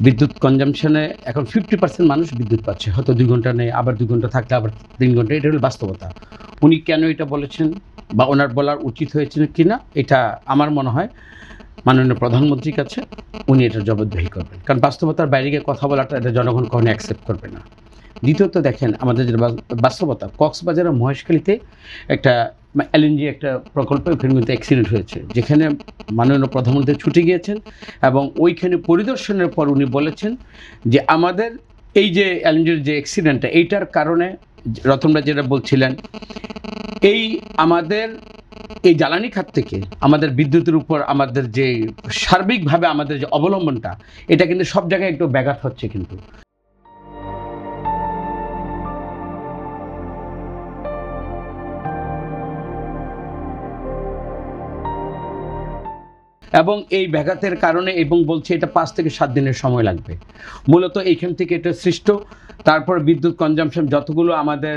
বিদ্যুৎ কনজাম্পশনে এখন 50% মানুষ বিদ্যুৎ পাচ্ছে, হয়তো 2 ঘন্টা নেই, আবার 2 ঘন্টা থাকলে আবার 3 ঘন্টা, এটা হলো বাস্তবতা। উনি কেন এটা বলেছেন বা ওনার বলার উচিত হয়েছিল কিনা, এটা আমার মনে হয় মাননীয় প্রধানমন্ত্রীর কাছে উনি এটার জবাবদিহি করবেন, কারণ বাস্তবতার বাইরে গিয়ে কথা বলাটা এটা জনগণ কখনো অ্যাকসেপ্ট করবে না। দ্বিতীয়ত দেখেন, আমাদের যে বাস্তবতা, কক্সবাজারের মহেশখালীতে একটা এলএনজি একটা প্রকল্প, ওখানে কিন্তু অ্যাক্সিডেন্ট হয়েছে, যেখানে মাননীয় প্রধানমন্ত্রী ছুটে গিয়েছেন এবং ওইখানে পরিদর্শনের পর উনি বলেছেন যে আমাদের এই যে এলএনজির যে অ্যাক্সিডেন্টটা, এইটার কারণে রতনরা যেটা বলছিলেন, এই আমাদের এই জ্বালানি খাত থেকে আমাদের বিদ্যুতের উপর আমাদের যে সার্বিকভাবে আমাদের যে অবলম্বনটা, এটা কিন্তু সব জায়গায় একটু ব্যাঘাত হচ্ছে কিন্তু। এবং এই ব্যাঘাতের কারণে, এবং বলছে এটা 5 থেকে 7 দিনের সময় লাগবে মূলত এইখান থেকে এটা সৃষ্ট। তারপর বিদ্যুৎ কনজাম্পশন যতগুলো আমাদের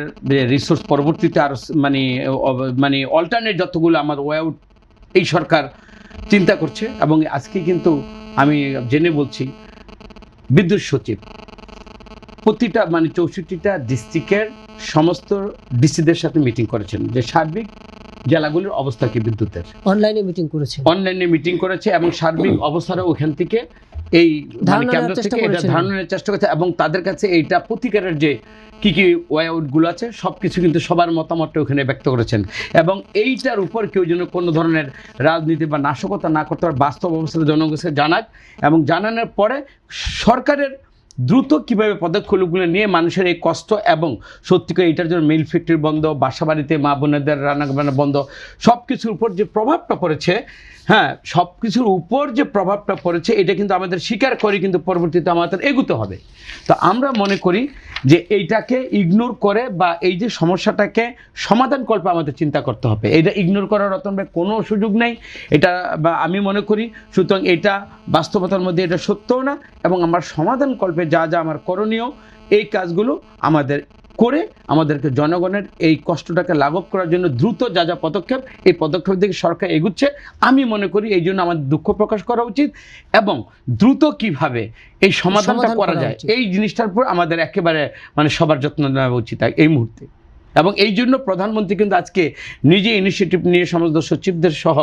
রিসোর্স পরবর্তীতে আর মানে অল্টারনেট যতগুলো আমার ওয়ে আউট এই সরকার চিন্তা করছে। এবং আজকে কিন্তু আমি জেনে বলছি, বিদ্যুৎ সচিব প্রতিটা 64টা ডিস্ট্রিক্টের সমস্ত ডিসিদের সাথে মিটিং করেছেন যে সার্বিক জেলাগুলির অবস্থা কি বিদ্যুতের। অনলাইনে মিটিং করেছে এবং সার্বিক অবস্থাটা ওখান থেকে এই কেন্দ্র থেকে এটা ধারণের চেষ্টা করেছে, এবং তাদের কাছে এইটা প্রতিকারের যে কি ওয়ে আউটগুলো আছে সব কিছু কিন্তু সবার মতামতটা ওখানে ব্যক্ত করেছেন। এবং এইটার উপর কেউ যেন কোনো ধরনের রাজনীতি বা নাশকতা না করতে পারে, বাস্তব অবস্থাটা জনগণকে জানাক, এবং জানানোর পরে সরকারের দ্রুত কীভাবে পদক্ষেপগুলো নিয়ে মানুষের এই কষ্ট, এবং সত্যি করে এটার জন্য মিল ফ্যাক্টরি বন্ধ, বাসাবাড়িতে মা বোনেদের রান্নাবান্না বন্ধ, সব কিছুর উপর যে প্রভাবটা পড়েছে, হ্যাঁ সব কিছুর উপর যে প্রভাবটা পড়েছে, এটা কিন্তু আমাদের স্বীকার করে কিন্তু পরবর্তীতে আমাদের এগোতে হবে। তো আমরা মনে করি যে এইটাকে ইগনোর করে বা এই যে সমস্যাটাকে সমাধান কল্পে আমাদের চিন্তা করতে হবে, এটা ইগনোর করার রতনভাই কোনো সুযোগ নেই এটা, বা আমি মনে করি। সুতরাং এটা বাস্তবতার মধ্যে এটা সত্যও না, এবং আমার সমাধান কল্পে যা যা আমার করণীয় এই কাজগুলো আমাদের করে আমাদেরকে জনগণের এই কষ্টটাকে লাঘব করার জন্য দ্রুত যা যা পদক্ষেপ, এই পদক্ষেপ দিকে সরকার এগুচ্ছে। আমি মনে করি এই জন্য আমাদের দুঃখ প্রকাশ করা উচিত, এবং দ্রুত কিভাবে এই সমাধানটা করা যায় এই জিনিসটার উপর আমাদের একেবারে সবার যত্ন নেওয়া উচিত এই মুহূর্তে। এবং এই জন্য প্রধানমন্ত্রী কিন্তু আজকে নিজে ইনিশিয়েটিভ নিয়ে সমস্ত সচিবদের সহ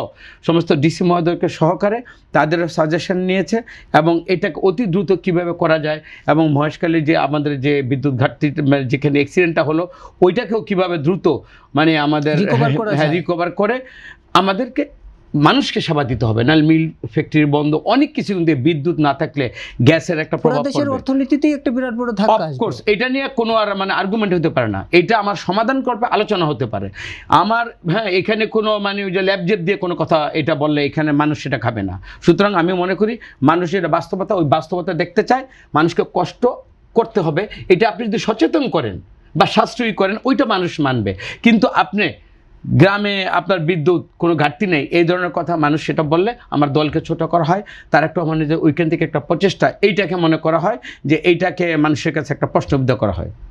সমস্ত ডিসি মহোদয়কে সহকারে তাদের সাজেশন নিয়েছে, এবং এটাকে অতি দ্রুত কিভাবে করা যায়, এবং মহেশখালী যে আমাদের যে বিদ্যুৎ ঘাটতি যেখানে অ্যাক্সিডেন্টটা হলো, ওইটাকেও কিভাবে দ্রুত আমাদের রিকভার করে আমাদেরকে মানুষকে সেবা দিতে হবে। নাহলে মিল ফ্যাক্টরি বন্ধ, অনেক কিছু কিন্তু বিদ্যুৎ না থাকলে গ্যাসের একটা প্রভাব পড়বে, দেশের অর্থনীতিতেই একটা বিরাট বড় ধাক্কা আসবে। অফকোর্স এটা নিয়ে কোনো আর আর্গুমেন্ট হতে পারে না, এটা আমার সমাধান করবে আলোচনা হতে পারে আমার। হ্যাঁ, এখানে কোনো ওই যে ল্যাবজেট দিয়ে কোনো কথা এটা বললে এখানে মানুষ সেটা খাবে না। সুতরাং আমি মনে করি মানুষের বাস্তবতা, ওই বাস্তবতা দেখতে চায়, মানুষকে কষ্ট করতে হবে, এটা আপনি যদি সচেতন করেন বা সাশ্রয়ী করেন ওইটা মানুষ মানবে। কিন্তু আপনি গ্রামে আপনার বিদ্যুৎ কোনো ঘাটতি নেই এই ধরনের কথা মানুষ সেটা বললে আমার দলকে ছোট করা হয়, তার একটা যে ওইখান থেকে একটা প্রচেষ্টা এইটাকে মনে করা হয় যে এইটাকে মানুষের কাছে একটা প্রশ্নবিদ্ধ করা হয়।